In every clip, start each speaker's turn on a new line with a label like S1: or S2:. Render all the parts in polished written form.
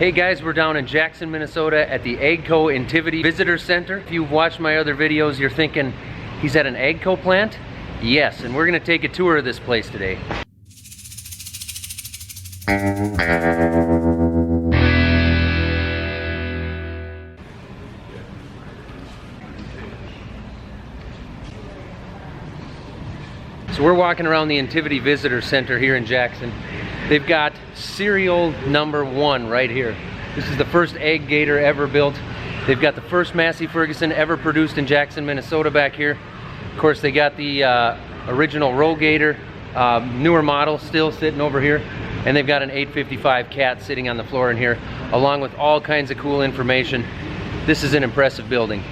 S1: Hey guys, we're down in Jackson, Minnesota at the AGCO Intivity Visitor Center. If you've watched my other videos, you're thinking, he's at an AGCO plant? Yes, and we're gonna take a tour of this place today. So we're walking around the Intivity Visitor Center here in Jackson. They've got serial number 1 right here. This is the first AGCO ever built. They've got the first Massey Ferguson ever produced in Jackson, Minnesota back here. Of course, they got the original TerraGator, newer model still sitting over here. And they've got an 855 Cat sitting on the floor in here, along with all kinds of cool information. This is an impressive building.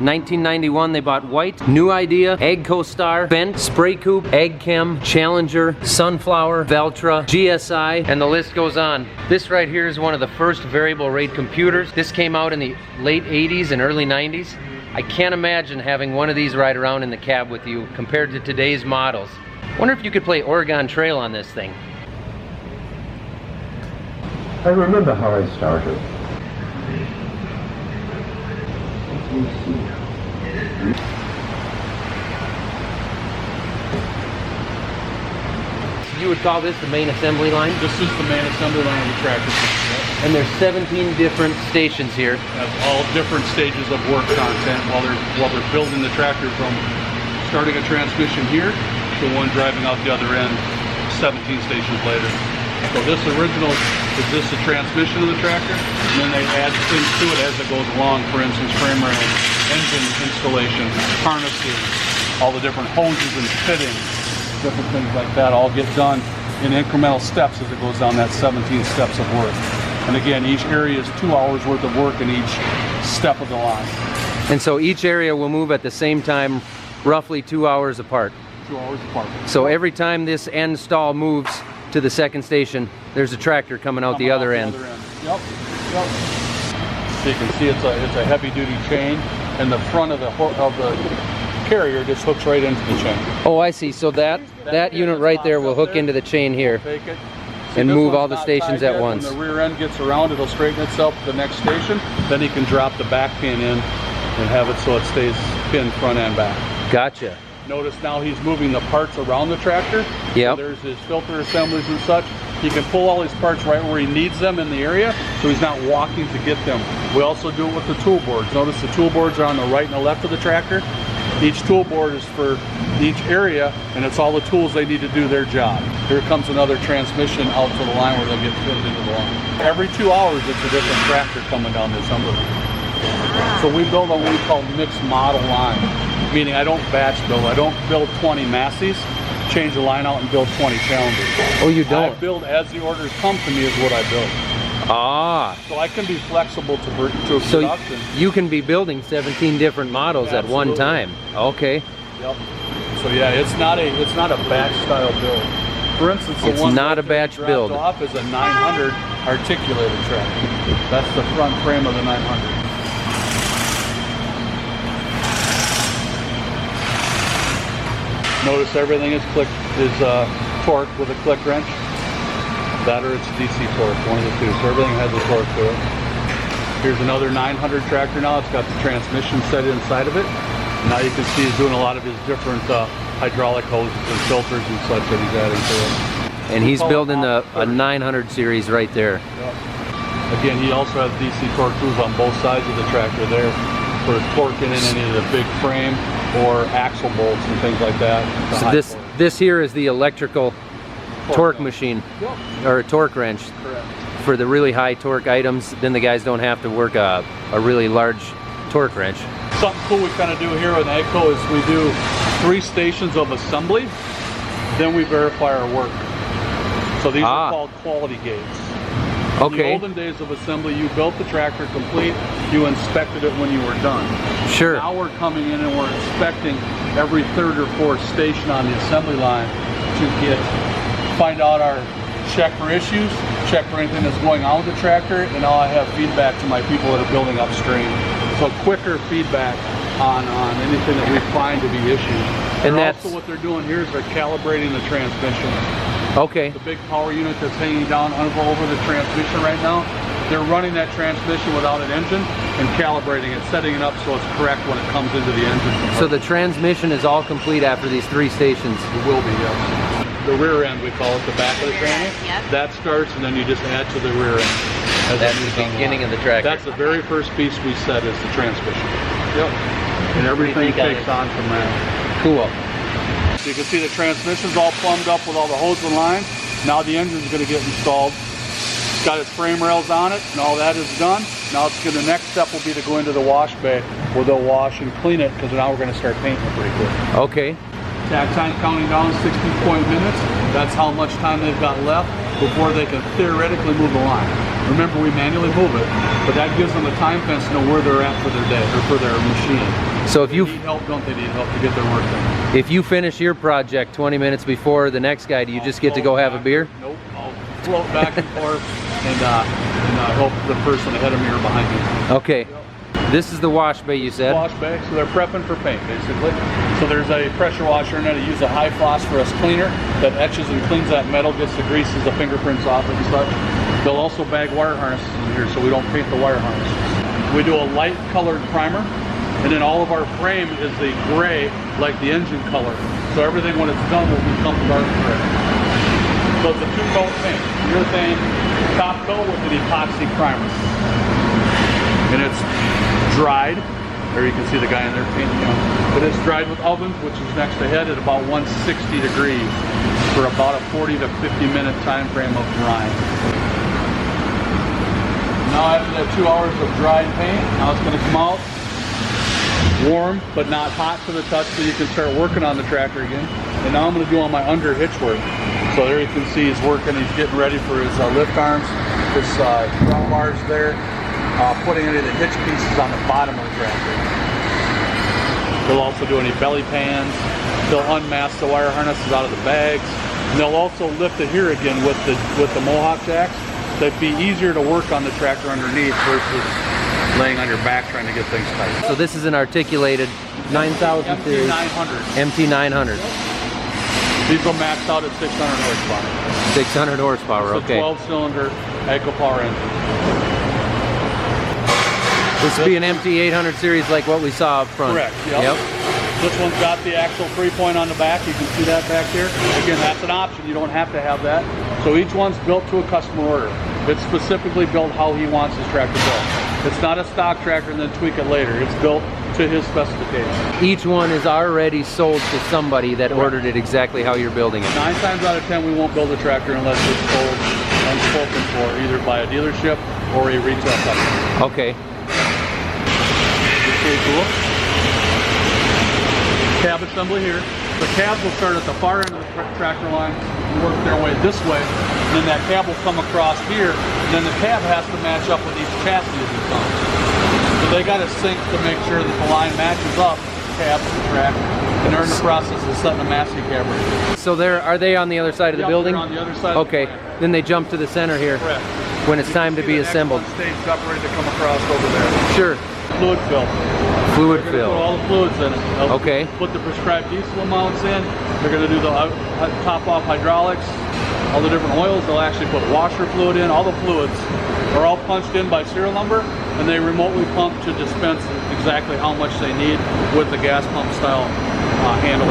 S1: In 1991, they bought White, New Idea, AGCO Star, Bent, Spray Coupe, AgChem, Challenger, Sunflower, Valtra, GSI, and the list goes on. This right here is one of the first variable rate computers. This came out in the late 80s and early 90s. I can't imagine having one of these ride around in the cab with you compared to today's models. Wonder if you could play Oregon Trail on this thing.
S2: I remember how I started.
S1: You would call this the main assembly line?
S3: This is the main assembly line of the tractor.
S1: And there's 17 different stations here.
S3: Have all different stages of work content while they're building the tractor, from starting a transmission here to one driving out the other end 17 stations later. So this original is just the transmission of the tractor, and then they add things to it as it goes along. For instance, frame rail, engine installation, harnesses, all the different hoses and fittings, different things like that all get done in incremental steps as it goes down that 17 steps of work. And again, each area is 2 hours worth of work in each step of the line.
S1: And so each area will move at the same time, roughly 2 hours apart.
S3: 2 hours apart.
S1: So every time this end stall moves to the second station, there's a tractor coming out the other end.
S3: Yep. So you can see it's a heavy duty chain, and the front of the carrier just hooks right into the chain.
S1: Oh, I see. So that unit right there will hook into the chain here and move all the stations at once.
S3: When the rear end gets around, it'll straighten itself to the next station. Then he can drop the back pin in and have it so it stays pinned front and back.
S1: Gotcha.
S3: Notice now he's moving the parts around the tractor.
S1: Yep.
S3: So there's his filter assemblies and such. He can pull all his parts right where he needs them in the area, so he's not walking to get them. We also do it with the tool boards. Notice the tool boards are on the right and the left of the tractor. Each tool board is for each area, and it's all the tools they need to do their job. Here comes another transmission out to the line where they'll get fitted into the line. Every 2 hours, it's a different tractor coming down the assembly line. So we build on what we call mixed model line, meaning I don't batch build. I don't build 20 Masseys, change the line out and build 20 Challengers.
S1: Oh, you don't?
S3: I build as the orders come to me is what I build.
S1: Ah.
S3: So I can be flexible to production.
S1: So you can be building 17 different models at one time. Okay.
S3: Yep. So yeah, it's not a batch style build. For instance, the one
S1: not a batch build.
S3: Off is a 900 articulated tractor. That's the front frame of the 900. Notice everything is torqued with a click wrench. That or it's DC torque, one of the two. So everything has a torque to it. Here's another 900 tractor now. It's got the transmission set inside of it. Now you can see he's doing a lot of his different hydraulic hoses and filters and such that he's adding to it.
S1: And he's building a 900 series right there.
S3: Yep. Again, he also has DC torque tools on both sides of the tractor there for torquing in any of the big frame or axle bolts and things like that.
S1: So this here is the electrical torque machine, or a torque wrench.
S3: Correct.
S1: For the really high torque items. Then the guys don't have to work a really large torque wrench.
S3: Something cool we kind of do here with AGCO is we do 3 stations of assembly, then we verify our work. So these are called quality gates.
S1: Okay.
S3: In the olden days of assembly, you built the tractor complete, you inspected it when you were done.
S1: Sure.
S3: Now we're coming in and we're inspecting every 3rd or 4th station on the assembly line to find out check for issues, check for anything that's going on with the tractor, and now I have feedback to my people that are building upstream. So quicker feedback on anything that we find to be issues.
S1: And
S3: They're
S1: that's
S3: also what they're doing here is they're calibrating the transmission.
S1: okay.
S3: The big power unit that's hanging down over the transmission right now, they're running that transmission without an engine and calibrating it, setting it up so it's correct when it comes into the engine.
S1: So the transmission is all complete after these 3 stations.
S3: It will be, yes. The rear end, we call it, the back of the trailer.
S4: Yep.
S3: That starts and then you just add to the rear end.
S1: That's the beginning of the tractor.
S3: That's the very first piece we set is the transmission. Yep. And everything takes on from there.
S1: Cool.
S3: So you can see the transmission's all plumbed up with all the hoses and lines. Now the engine's going to get installed. It's got its frame rails on it, and all that is done. Now the next step will be to go into the wash bay where they'll wash and clean it, because now we're going to start painting it pretty quick.
S1: Okay.
S3: Tag time counting down 60 minutes. That's how much time they've got left before they can theoretically move the line. Remember, we manually move it, but that gives them the time fence to know where they're at for their day or for their machine.
S1: So if you
S3: need help, don't they need help to get their work done?
S1: if you finish your project 20 minutes before the next guy, do you just get to go have a beer?
S3: Nope. I'll float back and forth and help the person ahead of me or behind me.
S1: Okay. This is the wash bay, you said?
S3: Wash bay, so they're prepping for paint basically. So there's a pressure washer in there to use a high phosphorus cleaner that etches and cleans that metal, gets the greases, the fingerprints off it and such. They'll also bag wire harnesses in here so we don't paint the wire harnesses. We do a light colored primer, and then all of our frame is the gray like the engine color. So everything when it's done will become dark gray. So it's a 2-coat paint. Urethane top coat with an epoxy primer. And it's dried. There you can see the guy in there painting, but it's dried with ovens, which is next ahead at about 160 degrees for about a 40 to 50 minute time frame of drying. Now after that 2 hours of dried paint, now it's going to come out warm but not hot to the touch, so you can start working on the tractor again. And now I'm going to do on my under hitch work. So there you can see he's working, he's getting ready for his lift arms, his drum bars there. Putting any of the hitch pieces on the bottom of the tractor. They'll also do any belly pans. They'll unmask the wire harnesses out of the bags. And they'll also lift it here again with the Mohawk jacks. That'd be easier to work on the tractor underneath versus laying on your back trying to get things tight.
S1: So this is an articulated 9000 series MT900.
S3: These will max out at 600 horsepower.
S1: 600 horsepower,
S3: it's
S1: okay.
S3: a 12-cylinder AGCO power engine.
S1: This would be an MT800 series like what we saw up front.
S3: Correct, yep. This one's got the actual 3-point on the back. You can see that back here. Again, that's an option. You don't have to have that. So each one's built to a customer order. It's specifically built how he wants his tractor built. It's not a stock tractor and then tweak it later. It's built to his specifications.
S1: Each one is already sold to somebody that ordered it exactly how you're building it.
S3: 9 times out of 10, we won't build a tractor unless it's sold and spoken for either by a dealership or a retail customer.
S1: Okay.
S3: Pretty cool. Cab assembly here. The cabs will start at the far end of the tractor line and work their way this way, and then that cab will come across here, and then the cab has to match up with each chassis as it comes. So they got to sync to make sure that the line matches up, cab to the track, and they're in the process of setting a masking cab right.
S1: So are they on the other side of the building?
S3: They're on the other side
S1: okay,
S3: of the plant.
S1: Then they jump to the center here.
S3: Correct.
S1: When it's time to be assembled.
S3: Stage separated to come across over there.
S1: Sure.
S3: Fluid fill.
S1: Fluid
S3: They're
S1: fill.
S3: Put all the fluids in it. They'll
S1: Okay.
S3: Put the prescribed diesel amounts in. They're going to do the top off hydraulics, all the different oils. They'll actually put washer fluid in. All the fluids are all punched in by serial number, and they remotely pump to dispense exactly how much they need with the gas pump style handle.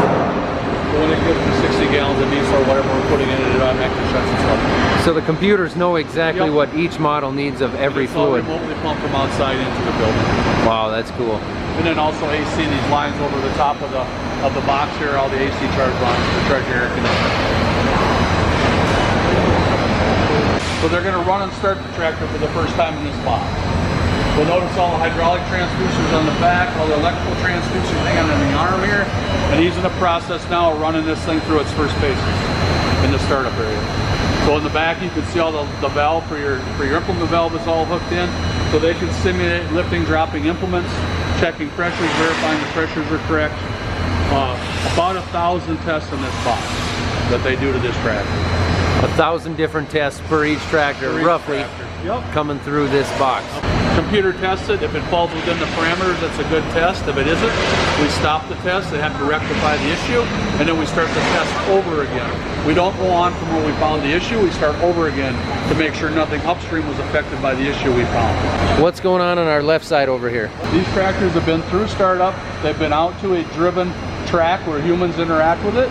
S3: So when it gets to 60 gallons of diesel or whatever we're putting in it, it automatically shuts itself.
S1: So the computers know exactly
S3: Yep.
S1: what each model needs of every fluid.
S3: It's all remotely pumped from outside into the building.
S1: Wow, that's cool.
S3: And then also AC these lines over the top of the box here, all the AC charge lines to charge your air conditioner. So they're going to run and start the tractor for the first time in this box. You'll notice all the hydraulic transducers on the back, all the electrical transducers hanging on the arm here, and he's in the process now of running this thing through its first paces in the startup area. So in the back you can see all the valve for your implement valve is all hooked in, so they can simulate lifting, dropping implements, checking pressures, verifying the pressures are correct. About 1,000 tests in this box that they do to this tractor.
S1: 1,000 different tests per each tractor,
S3: For each
S1: roughly,
S3: tractor. Yep.
S1: coming through this box.
S3: Computer tests it. If it falls within the parameters, that's a good test. If it isn't, we stop the test. They have to rectify the issue, and then we start the test over again. We don't go on from where we found the issue. We start over again to make sure nothing upstream was affected by the issue we found.
S1: What's going on our left side over here?
S3: These tractors have been through startup. They've been out to a driven track where humans interact with it.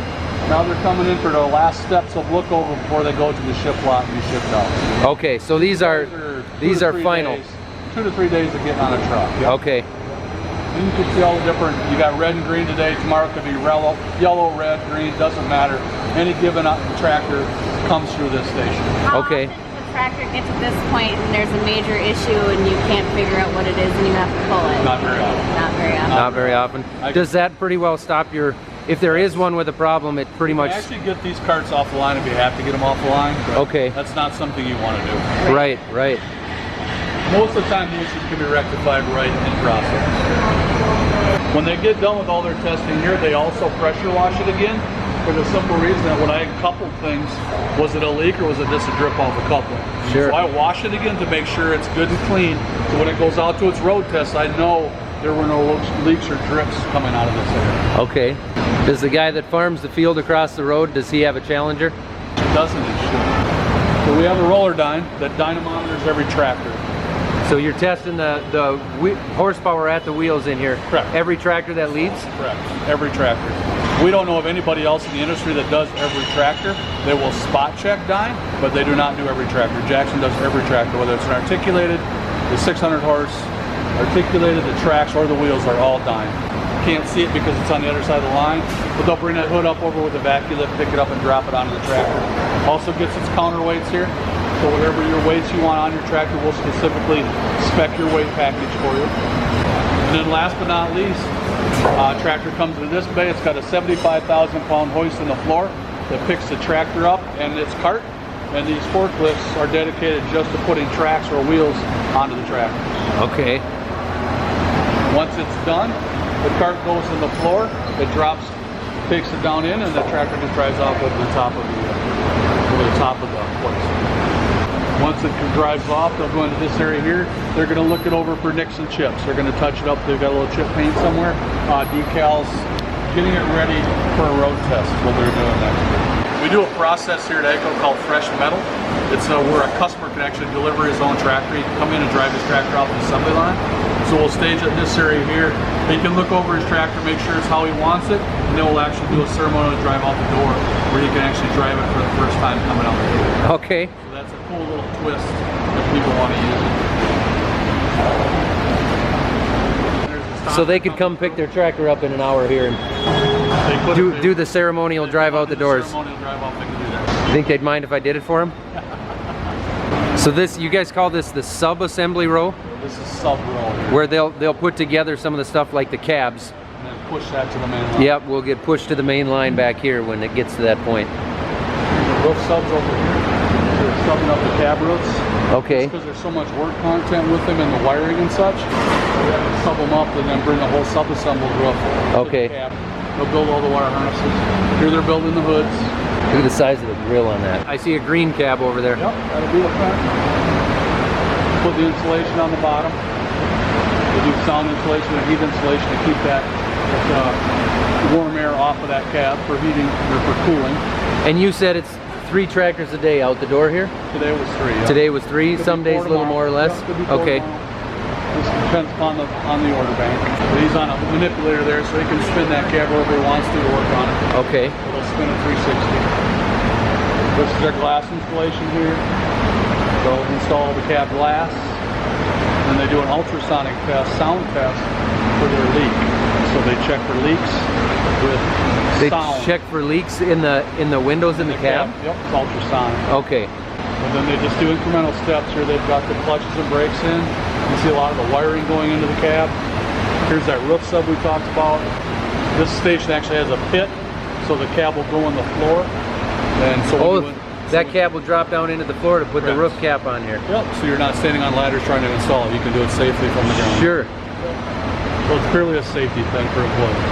S3: Now they're coming in for the last steps of lookover before they go to the ship lot and be shipped out.
S1: Okay, so these are final.
S3: 2 to 3 days of getting on a truck. Yep.
S1: Okay.
S3: And you can see all the different, you got red and green today, tomorrow it could be yellow, red, green, doesn't matter. Any given tractor comes through this station.
S1: Okay.
S4: How often does the tractor get to this point and there's a major issue and you can't figure out what it is and you have to pull it?
S3: Not very often.
S4: Not very often.
S1: Not very often. Does that pretty well stop your, if there is one with a problem, it pretty much...
S3: Actually get these carts off the line if you have to get them off the line.
S1: Okay.
S3: That's not something you want to do.
S1: Right, right.
S3: Most of the time the issues can be rectified right in process. When they get done with all their testing here, they also pressure wash it again for the simple reason that when I coupled things, was it a leak or was it just a drip off a coupling?
S1: Sure.
S3: So I wash it again to make sure it's good and clean. So when it goes out to its road test, I know there were no leaks or drips coming out of this area.
S1: Okay. Does the guy that farms the field across the road, does he have a Challenger?
S3: It doesn't, it should. So we have a roller dyne that dynamometers every tractor.
S1: So you're testing the horsepower at the wheels in here?
S3: Correct.
S1: Every tractor that leaves?
S3: Correct. Every tractor. We don't know of anybody else in the industry that does every tractor. They will spot check dyne, but they do not do every tractor. Jackson does every tractor, whether it's an articulated, the 600 horse, articulated, the tracks, or the wheels are all dyne. Can't see it because it's on the other side of the line, but they'll bring that hood up over with a vacuum lift, pick it up and drop it onto the tractor. Also gets its counterweights here. So whatever your weights you want on your tractor, we'll specifically spec your weight package for you. And then last but not least, tractor comes in this bay. It's got a 75,000 pound hoist in the floor that picks the tractor up and its cart. And these forklifts are dedicated just to putting tracks or wheels onto the tractor.
S1: Okay.
S3: Once it's done, the cart goes in the floor, it drops, takes it down in, and the tractor just drives off over the top of the hoist. Once it drives off, they'll go into this area here. They're going to look it over for nicks and chips. They're going to touch it up. They've got a little chip paint somewhere, decals, getting it ready for a road test, what they're doing next. We do a process here at AGCO called fresh metal. It's where a customer can actually deliver his own tractor. He can come in and drive his tractor off the assembly line. So we'll stage it in this area here. He can look over his tractor, make sure it's how he wants it, and then we'll actually do a ceremonial drive out the door where he can actually drive it for the first time coming out the door.
S1: Okay.
S3: So that's a cool little twist if people want to use it.
S1: So they could come pick their tractor up in an hour here and do the ceremonial drive out the doors.
S3: Ceremonial drive off, they can do that.
S1: You think they'd mind if I did it for them? So this, you guys call this the sub-assembly row?
S3: This is sub roll here.
S1: Where they'll put together some of the stuff like the cabs.
S3: And then push that to the main line.
S1: Yep, we'll get pushed to the main line back here when it gets to that point.
S3: The roof subs over here. They're subbing up the cab roofs.
S1: Okay.
S3: Because there's so much work content with them and the wiring and such. We have to sub them up and then bring the whole sub-assembled roof
S1: Okay.
S3: to the cab. They'll build all the wire harnesses. Here they're building the hoods.
S1: Look at the size of the grill on that. I see a green cab over there.
S3: Yep, that'll be the front. Put the insulation on the bottom. They do sound insulation and heat insulation to keep that warm air off of that cab for heating or for cooling.
S1: And you said it's 3 tractors a day out the door here?
S3: Today was 3. Yeah.
S1: Today was 3,
S3: Could
S1: some
S3: be
S1: days a
S3: 4
S1: little
S3: tomorrow.
S1: more or less?
S3: Yeah, could be 4
S1: Okay.
S3: tomorrow. This depends on the order bank. But he's on a manipulator there so he can spin that cab wherever he wants to work on it.
S1: Okay.
S3: It'll spin at 360. This is their glass installation here. They'll install the cab glass. And they do an ultrasonic test, sound test for their leak. So they check for leaks with
S1: They
S3: sound.
S1: check for leaks in the windows in the cab?
S3: Yep, it's ultrasonic.
S1: Okay.
S3: And then they just do incremental steps here. They've got the clutches and brakes in. You see a lot of the wiring going into the cab. Here's that roof sub we talked about. This station actually has a pit, so the cab will go in the floor. And so
S1: that cab will drop down into the floor to put the roof cap on here.
S3: Yep, so you're not standing on ladders trying to install it. You can do it safely from the ground.
S1: Sure.
S3: So it's purely a safety thing for employees.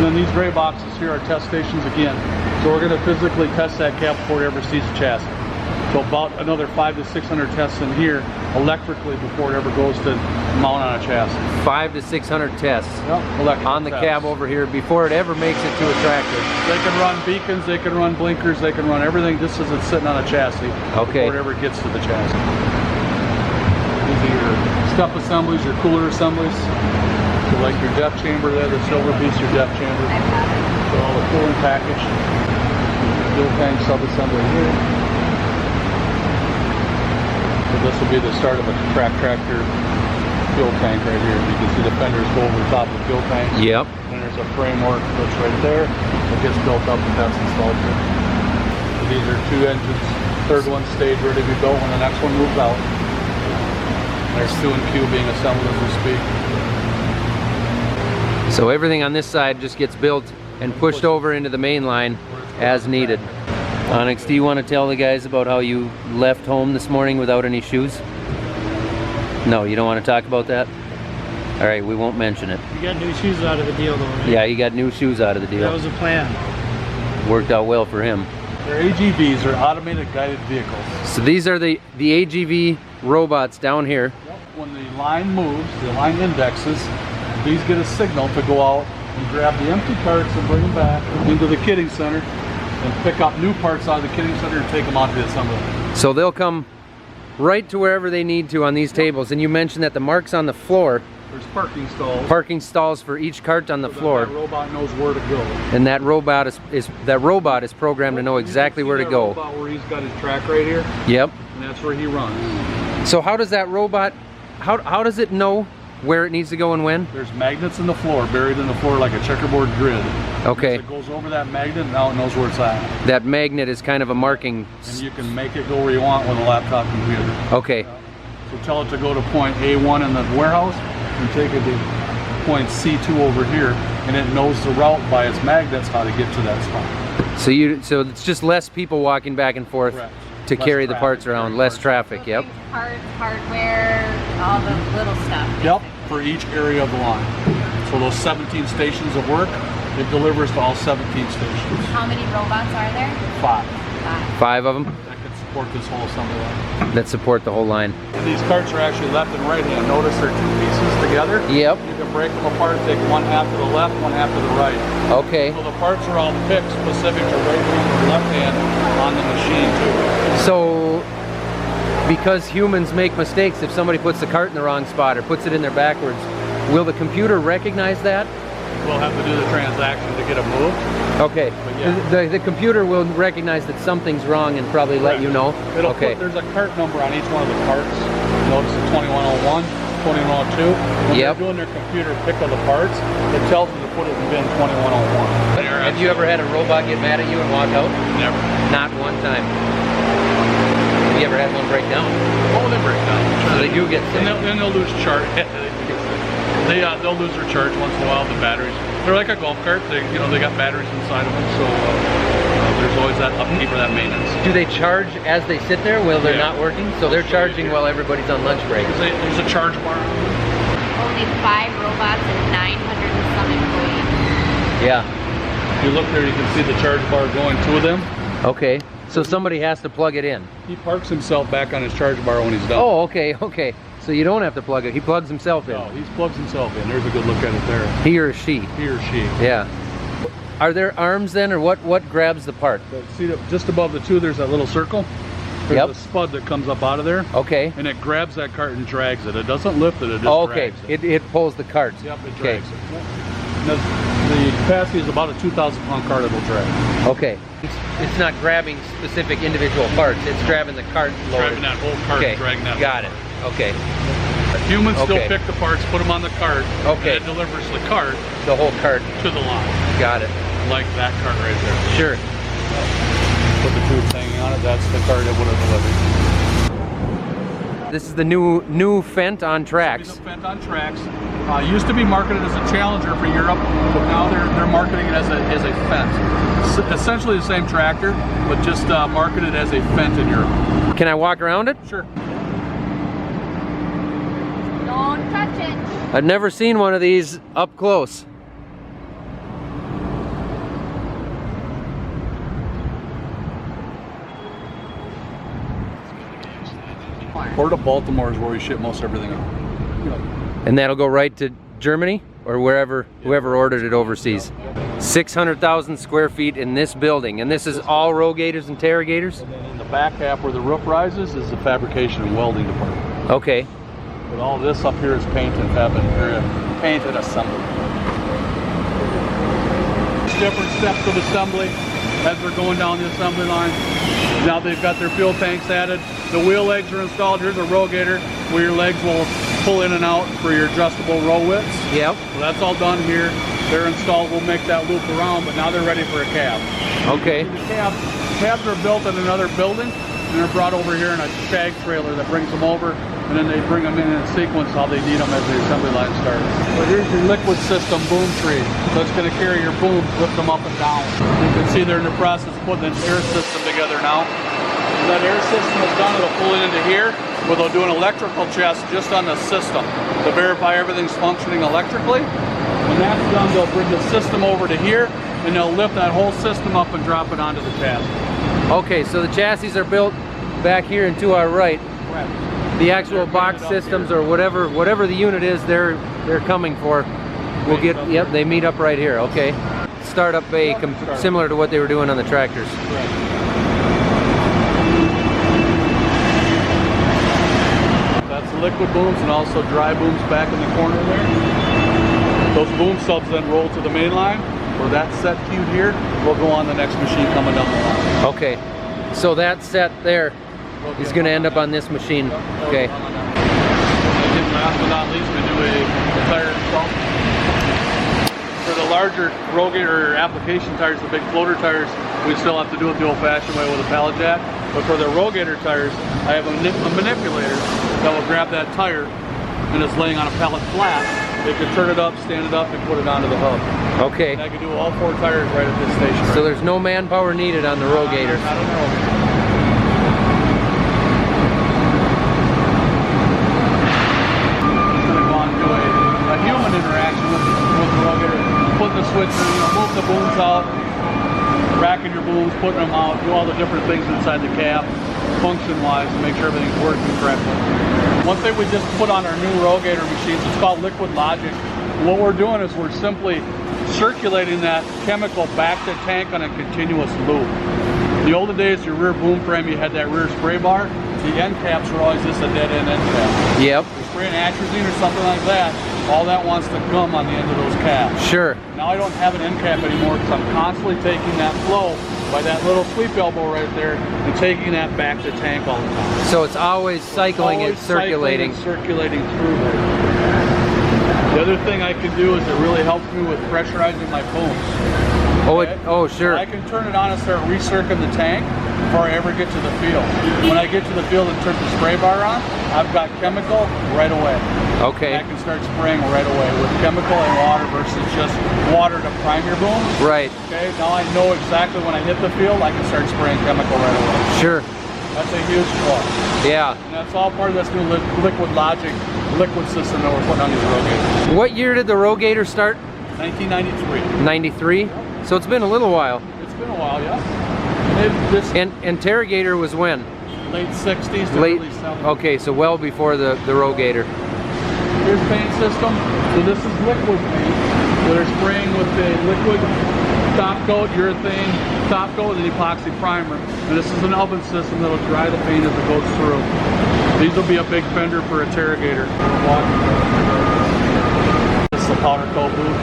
S3: And then these gray boxes here are test stations again. So we're going to physically test that cab before it ever sees the chassis. So about another 500 to 600 tests in here electrically before it ever goes to mount on a chassis.
S1: 500 to 600 tests on the
S3: tests.
S1: cab over here before it ever makes it to a tractor.
S3: They can run beacons, they can run blinkers, they can run everything just as it's sitting on a chassis
S1: Okay.
S3: before it ever gets to the chassis. These are your step assemblies, your cooler assemblies. So like your depth chamber there, the silver piece, your depth chamber. So all the cooling package. Fuel tank sub-assembly here. So this will be the start of a tractor fuel tank right here. You can see the fenders go over the top of the fuel tank.
S1: Yep.
S3: And there's a framework that's right there. It gets built up and that's installed here. So these are 2 engines. Third one stage ready to be built when the next one moves out. There's 2 and Q being assembled as we speak.
S1: So everything on this side just gets built and pushed over into the main line as needed. Onyx, do you want to tell the guys about how you left home this morning without any shoes? No, you don't want to talk about that? All right, we won't mention it.
S5: You got new shoes out of the deal though, right?
S1: Yeah, you got new shoes out of the deal.
S5: That was the plan.
S1: Worked out well for him.
S3: They're AGVs, or automated guided vehicles.
S1: So these are the AGV robots down here.
S3: When the line moves, the line indexes, these get a signal to go out and grab the empty carts and bring them back into the kitting center and pick up new parts out of the kitting center and take them out to the assembly line.
S1: So they'll come right to wherever they need to on these tables. And you mentioned that the marks on the floor,
S3: There's parking stalls.
S1: parking stalls for each cart on the
S3: so
S1: floor.
S3: That robot knows where to go.
S1: And that robot is programmed to know exactly where to go.
S3: Robot where he's got his track right here,
S1: Yep.
S3: and that's where he runs.
S1: So how does that robot, how does it know where it needs to go and when?
S3: There's magnets in the floor, buried in the floor like a checkerboard grid.
S1: Okay.
S3: As it goes over that magnet, now it knows where it's at.
S1: That magnet is kind of a marking.
S3: And you can make it go where you want with a laptop computer.
S1: Okay.
S3: So tell it to go to point A1 in the warehouse and take it to point C2 over here, and it knows the route by its magnets how to get to that spot.
S1: So it's just less people walking back and forth
S3: Correct.
S1: to
S3: Less
S1: carry the
S3: traffic,
S1: parts around,
S3: carry
S1: less
S3: parts.
S1: traffic, yep.
S4: Parts, hardware, all the little stuff.
S3: Yep, for each area of the line. So those 17 stations of work, it delivers to all 17 stations.
S4: How many robots are there?
S3: 5.
S1: 5 of them
S3: That can support this whole assembly line.
S1: that support the whole line.
S3: And these carts are actually left and right hand. Notice they're 2 pieces together.
S1: Yep.
S3: You can break them apart, take one half to the left, one half to the right.
S1: Okay.
S3: So the parts are all picked specific to right hand or left hand on the machine too.
S1: So because humans make mistakes, if somebody puts the cart in the wrong spot or puts it in there backwards, will the computer recognize that?
S3: We'll have to do the transaction to get it moved.
S1: Okay.
S3: But yeah.
S1: The computer will recognize that something's wrong and probably let you know.
S3: It'll
S1: Okay.
S3: there's a cart number on each one of the carts. Notice the 2101, 2102. When
S1: Yep.
S3: they're doing their computer pick of the parts, it tells them to put it in bin 2101.
S1: Have you ever had a robot get mad at you and walk out?
S3: Never.
S1: Not one time. Have you ever had one break down?
S3: Oh, they break down.
S1: So they do get sick.
S3: And they'll lose charge. They'll lose their charge once in a while. The batteries. They're like a golf cart. They got batteries inside of them. So there's always that upkeep or that maintenance.
S1: Do they charge as they sit there while they're
S3: Yeah.
S1: not working? So they're charging while everybody's on lunch break.
S3: There's a charge bar.
S4: Only 5 robots and 900 and some employees.
S1: Yeah.
S3: If you look there, you can see the charge bar going to them.
S1: Okay. So somebody has to plug it in.
S3: He parks himself back on his charge bar when he's done.
S1: Oh, okay, okay. So you don't have to plug it. He plugs himself in.
S3: No, he plugs himself in. There's a good look at it there.
S1: He or she.
S3: He or she.
S1: Yeah. Are there arms then, or what grabs the part?
S3: So see that just above the 2, there's that little circle. There's
S1: Yep.
S3: a spud that comes up out of there,
S1: Okay.
S3: and it grabs that cart and drags it. It doesn't lift it. It just
S1: Oh, okay.
S3: drags it.
S1: It pulls the cart.
S3: Yep, it
S1: Okay.
S3: drags it. Yep. And the capacity is about a 2,000-pound cart it'll drag.
S1: Okay. It's not grabbing specific individual parts. It's grabbing the cart.
S3: It's
S1: loaded.
S3: grabbing that whole cart
S1: Okay.
S3: and dragging that.
S1: Got it. Okay.
S3: Humans still
S1: Okay.
S3: pick the parts, put them on the cart,
S1: Okay.
S3: and it delivers the cart
S1: The whole cart.
S3: to the line,
S1: Got it.
S3: like that cart right there.
S1: Sure.
S3: Put the tubes hanging on it. That's the cart it would have delivered.
S1: This is the new Fendt on tracks.
S3: It's a Fendt on tracks. Used to be marketed as a Challenger for Europe, but now they're marketing it as a Fendt. It's essentially the same tractor, but just marketed as a Fendt in Europe.
S1: Can I walk around it?
S3: Sure.
S4: Don't touch it.
S1: I've never seen one of these up close.
S3: Or to Baltimore is where we ship most everything out.
S1: And that'll go right to Germany or wherever, whoever ordered it overseas. 600,000 square feet in this building, and this is all RoGators and TerraGators?
S3: And then in the back half where the roof rises is the fabrication and welding department.
S1: Okay.
S3: But all this up here is paint and paint and assembly. Different steps of assembly as they're going down the assembly line. Now they've got their fuel tanks added. The wheel legs are installed. Here's a RoGator where your legs will pull in and out for your adjustable row widths.
S1: Yep.
S3: So that's all done here. They're installed. We'll make that loop around, but now they're ready for a cab.
S1: Okay.
S3: The cabs are built in another building, and they're brought over here in a shag trailer that brings them over, and then they bring them in sequence how they need them as the assembly line starts. So here's your liquid system boom tree. So it's going to carry your booms, lift them up and down. You can see they're in the process of putting an air system together now. When that air system is done, it'll pull it into here, where they'll do an electrical test just on the system to verify everything's functioning electrically. When that's done, they'll bring the system over to here, and they'll lift that whole system up and drop it onto the chassis.
S1: Okay, so the chassis are built back here and to our right.
S3: Correct.
S1: The actual box systems or whatever the unit is they're coming for will get, yep, they meet up right here. Okay. Startup bay similar to what they were doing on the tractors.
S3: Correct. That's liquid booms and also dry booms back in the corner there. Those boom subs then roll to the main line, where that set queued here will go on the next machine coming down the line.
S1: Okay, so that set there is going to end up on this machine. Okay.
S3: And last but not least, we do a tire install. For the larger RoGator application tires, the big floater tires, we still have to do it the old-fashioned way with a pallet jack. But for the RoGator tires, I have a manipulator that will grab that tire and it's laying on a pallet flat. They can turn it up, stand it up, and put it onto the hub.
S1: Okay.
S3: And I can do all 4 tires right at this station.
S1: So there's no manpower needed on the RoGator.
S3: Not on the RoGator. I'm going to go on and do a human interaction with the RoGator. Put the switch in, move the booms out, racking your booms, putting them out, do all the different things inside the cab, function-wise, to make sure everything's working correctly. One thing we just put on our new RoGator machines, it's called Liquid Logic. What we're doing is we're simply circulating that chemical back to tank on a continuous loop. In the olden days, your rear boom frame, you had that rear spray bar. The end caps were always just a dead-end end cap.
S1: Yep.
S3: You're spraying atrazine or something like that, all that wants to gum on the end of those caps.
S1: Sure.
S3: Now I don't have an end cap anymore because I'm constantly taking that flow by that little sweep elbow right there and taking that back to tank all the time.
S1: So it's always cycling and circulating.
S3: Circulating through there. The other thing I can do is it really helps me with pressurizing my booms.
S1: Oh,
S3: Okay?
S1: oh, sure.
S3: So I can turn it on and start recircling the tank before I ever get to the field. When I get to the field and turn the spray bar on, I've got chemical right away.
S1: Okay.
S3: And I can start spraying right away with chemical and water versus just water to prime your booms.
S1: Right.
S3: Okay, now I know exactly when I hit the field, I can start spraying chemical right away.
S1: Sure.
S3: That's a huge plus.
S1: Yeah.
S3: And that's all part of this new Liquid Logic liquid system that we're putting on these RoGators.
S1: What year did the RoGator start?
S3: 1993.
S1: 93? So it's been a little while.
S3: It's been a while, yeah.
S1: And TerraGator was when?
S3: Late 60s to
S1: Late.
S3: early 70s.
S1: Okay, so well before the RoGator.
S3: Here's paint system. So this is liquid paint. So they're spraying with the liquid top coat, urethane, top coat, and epoxy primer. And this is an oven system that'll dry the paint as it goes through. These will be a big fender for a TerraGator. This is the powder coat booth.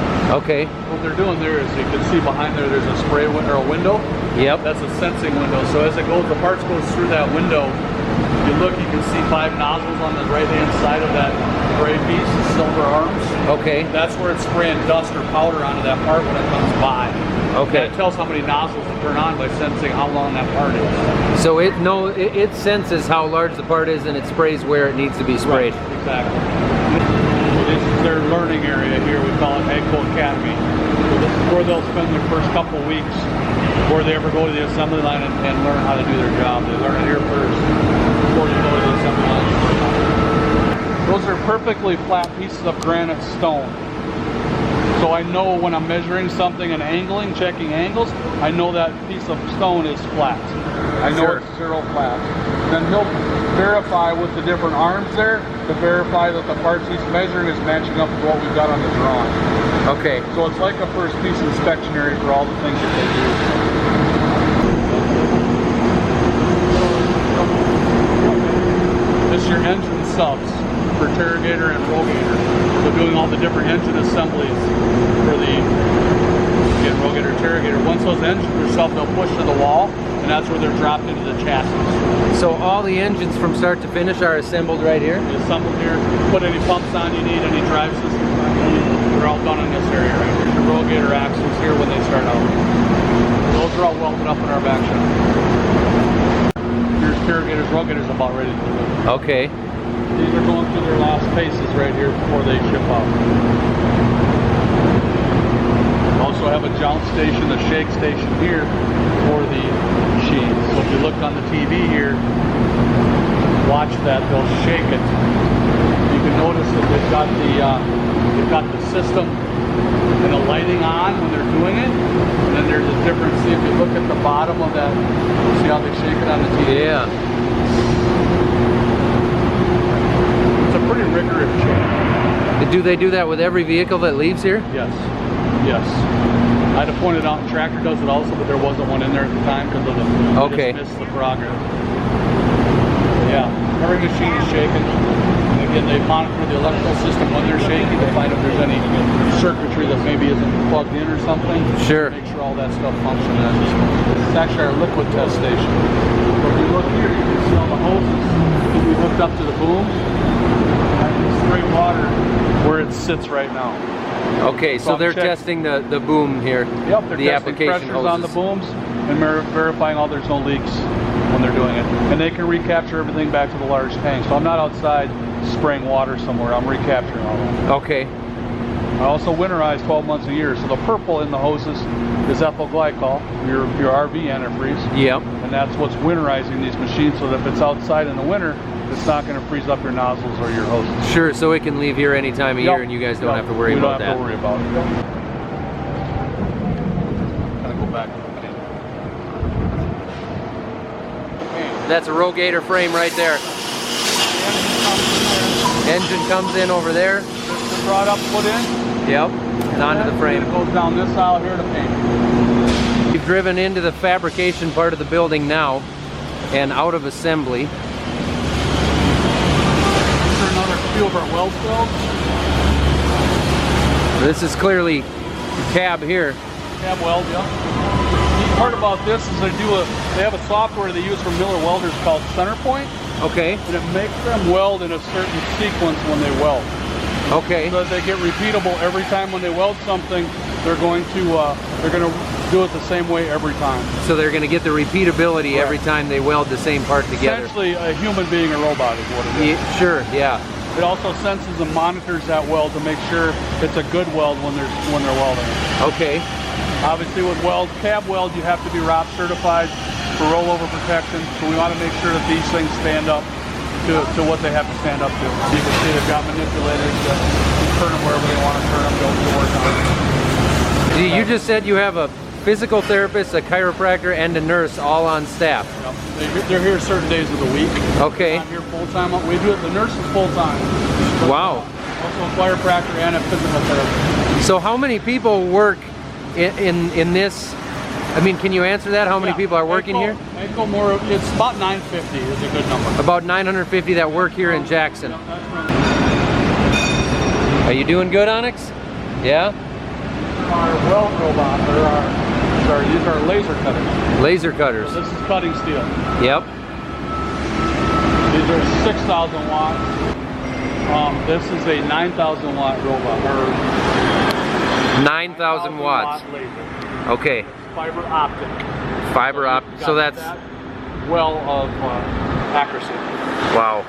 S1: Okay.
S3: What they're doing there is you can see behind there there's a spray window or a window.
S1: Yep.
S3: That's a sensing window. So as it goes, the parts goes through that window. You look, you can see 5 nozzles on the right-hand side of that gray piece, the silver arms.
S1: Okay.
S3: That's where it's spraying dust or powder onto that part when it comes by.
S1: Okay.
S3: And it tells how many nozzles to turn on by sensing how long that part is.
S1: So it senses how large the part is and it sprays where it needs to be sprayed.
S3: Right, exactly. This is their learning area here. We call it AGCO Academy. So this is where they'll spend their first couple of weeks before they ever go to the assembly line and learn how to do their job. They learn it here first before you go to the assembly line. Those are perfectly flat pieces of granite stone. So I know when I'm measuring something and angling, checking angles, I know that piece of stone is flat. I know
S1: Sure.
S3: it's 0 flat. Then he'll verify with the different arms there, to verify that the parts he's measuring is matching up with what we've got on the drawing.
S1: Okay.
S3: So it's like a first piece inspection area for all the things that they do. This is your engine subs for TerraGator and RollGator. So doing all the different engine assemblies for the RollGator, TerraGator. Once those engines are subbed, they'll push to the wall, and that's where they're dropped into the chassis.
S1: So all the engines from start to finish are assembled right here?
S3: They're assembled here. Put any pumps on you need, any drive systems on you need. They're all done in this area right here. The RollGator axles here when they start out. Those are all welded up in our back shop. Here's TerraGator's, RollGator's about ready to deliver.
S1: Okay.
S3: These are going through their last paces right here before they ship out. Also have a joint station, a shake station here for the machines. So if you look on the TV here, watch that, they'll shake it. You can notice that they've got the system and the lighting on when they're doing it. And then there's a difference. See if you look at the bottom of that, see how they shake it on the TV?
S1: Yeah.
S3: It's a pretty rigorous change.
S1: Do they do that with every vehicle that leaves here?
S3: Yes. Yes. I had to point it out, Tractor does it also, but there wasn't one in there at the time because of the
S1: Okay.
S3: just missed the progress. Yeah, every machine is shaking. And again, they monitor the electrical system when they're shaking to find if there's any circuitry that maybe isn't plugged in or something.
S1: Sure.
S3: Make sure all that stuff functions. This is actually our liquid test station. So if you look here, you can see all the hoses that we hooked up to the boom. And straight water where it sits right now.
S1: Okay, so they're testing the boom here.
S3: Yep, they're
S1: the
S3: testing
S1: application
S3: pressures on the booms and verifying all there's no leaks when they're doing it. And they can recapture everything back to the large tank. So I'm not outside spraying water somewhere, I'm recapturing all that.
S1: Okay.
S3: I also winterize 12 months a year. So the purple in the hoses is ethyl glycol, your RV antifreeze.
S1: Yep.
S3: And that's what's winterizing these machines so that if it's outside in the winter, it's not going to freeze up your nozzles or your hoses.
S1: Sure, so it can leave here any time of year and you guys don't have to worry about that.
S3: We don't have to worry about it. Kind of go back to the paint.
S1: That's a RollGator frame right there. Engine comes in over there.
S3: This is brought up, put in.
S1: Yep, and onto the frame.
S3: It goes down this aisle here to paint.
S1: We've driven into the fabrication part of the building now and out of assembly.
S3: Another few of our weld cells.
S1: This is clearly cab here.
S3: Cab weld, yeah. The neat part about this is they have a software they use for Miller welders called Centerpoint.
S1: Okay.
S3: And it makes them weld in a certain sequence when they weld.
S1: Okay.
S3: So that they get repeatable every time when they weld something. They're going to do it the same way every time.
S1: So they're going to get the repeatability
S3: Correct.
S1: every time they weld the same part together.
S3: Essentially, a human being a robot is what it is.
S1: Yeah, sure, yeah.
S3: It also senses and monitors that weld to make sure it's a good weld when they're welding.
S1: Okay.
S3: Obviously, with cab weld, you have to be ROP certified for rollover protection. So we want to make sure that these things stand up to what they have to stand up to. You can see they've got manipulators that turn them wherever they want to turn them to work on it.
S1: You just said you have a physical therapist, a chiropractor, and a nurse all on staff.
S3: Yep. They're here certain days of the week.
S1: Okay.
S3: I'm here full time. We do it. The nurse is full time.
S1: Wow.
S3: Also a chiropractor and a physical therapist.
S1: So how many people work in this? I mean, can you answer that? How many people are working here?
S3: It's about 950 is a good number.
S1: About 950 that work here in Jackson.
S3: Yep, that's right.
S1: Are you doing good, Onyx? Yeah?
S3: Our weld robot, these are laser cutters.
S1: Laser cutters.
S3: So this is cutting steel.
S1: Yep.
S3: These are 6,000 watts. This is a 9,000 watt robot.
S1: 9,000 watts.
S3: Watt laser.
S1: Okay.
S3: Fiber optic.
S1: Fiber optic. So that's
S3: that well of accuracy.
S1: wow.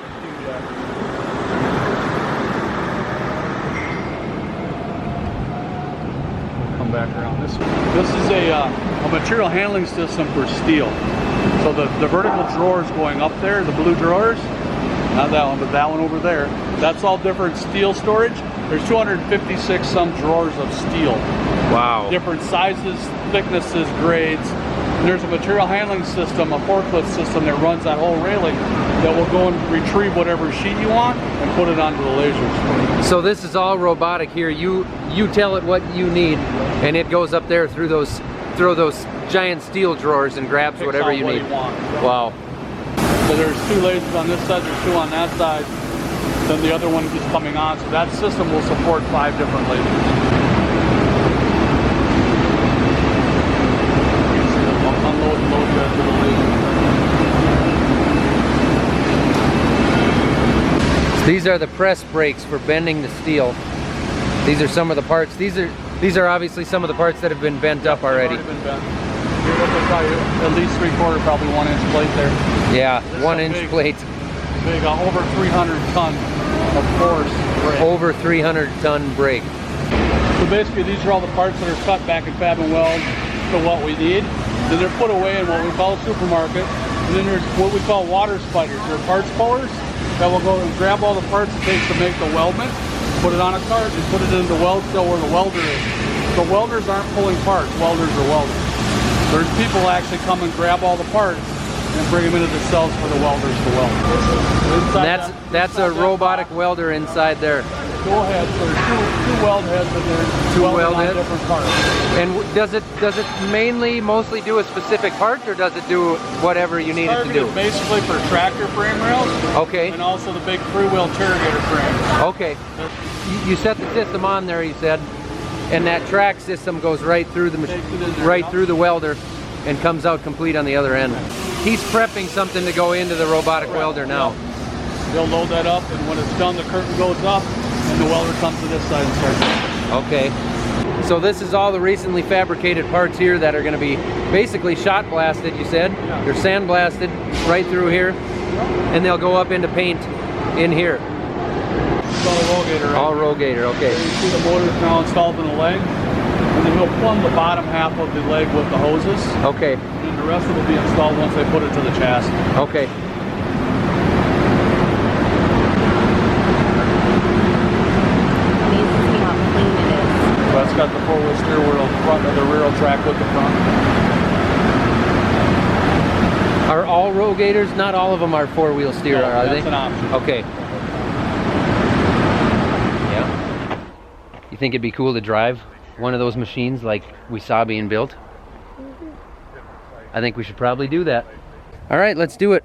S3: Come back around this way. This is a material handling system for steel. So the vertical drawers going up there, the blue drawers, not that one, but that one over there, that's all different steel storage. There's 256 some drawers of steel.
S1: Wow.
S3: Different sizes, thicknesses, grades. And there's a material handling system, a forklift system that runs that whole railing that will go and retrieve whatever sheet you want and put it onto the lasers.
S1: So this is all robotic here. You tell it what you need, and it goes up there through those giant steel drawers and grabs
S3: Picks
S1: whatever
S3: out
S1: you
S3: what
S1: need.
S3: you want.
S1: Wow.
S3: So there's 2 lasers on this side, there's 2 on that side. Then the other one is coming on, so that system will support 5 different lasers. You can see the unload and load bed to the laser.
S1: These are the press brakes for bending the steel. These are some of the parts. These are obviously some of the parts that have been bent up already.
S3: They've already been bent. You're looking at probably at least 3/4, probably 1 inch plate there.
S1: Yeah,
S3: This is
S1: 1
S3: a
S1: inch
S3: big-
S1: plate.
S3: Big, over 300 ton of force brake.
S1: Over 300 ton brake.
S3: So basically these are all the parts that are cut back in fab and weld to what we need. Then they're put away in what we call a supermarket. And then there's what we call water spiders. They're parts pullers that will go and grab all the parts it takes to make the weldment, put it on a cart and put it in the weld cell where the welder is. So welders aren't pulling parts, welders are welders. There's people that actually come and grab all the parts and bring them into the cells for the welders to weld. Inside
S1: That's a robotic welder inside there.
S3: Go ahead. So there's two weld heads in there.
S1: 2
S3: welding
S1: weld
S3: on
S1: heads.
S3: different parts.
S1: And does it mostly do a specific part, or does it do whatever you need it to do?
S3: Targeted basically for tractor frame rails.
S1: Okay.
S3: And also the big three-wheel TerraGator frame.
S1: Okay. You set the system on there, you said, and that track system goes right through the through the welder and comes out complete on the other end. He's prepping something to go into the robotic welder now.
S3: They'll load that up, and when it's done, the curtain goes up, and the welder comes to this side and starts.
S1: Okay. So this is all the recently fabricated parts here that are going to be basically shot blasted, you said?
S3: Yeah.
S1: They're sand blasted right through here, and they'll go up into paint in here.
S3: It's all RoGator, right?
S1: All RoGator, okay.
S3: You see the motors now installed in the leg, and then we'll plumb the bottom half of the leg with the hoses.
S1: Okay,
S3: And the rest of it will be installed once they put it to the chassis.
S1: okay.
S4: Amazes me how clean it is.
S3: But it's got the 4-wheel steer wheel front of the rear track with the front.
S1: Are all RoGators? Not all of them are 4-wheel steer,
S3: No,
S1: are they?
S3: that's an option.
S1: Okay. Yeah. You think it'd be cool to drive one of those machines like we saw being built? I think we should probably do that. All right, let's do it.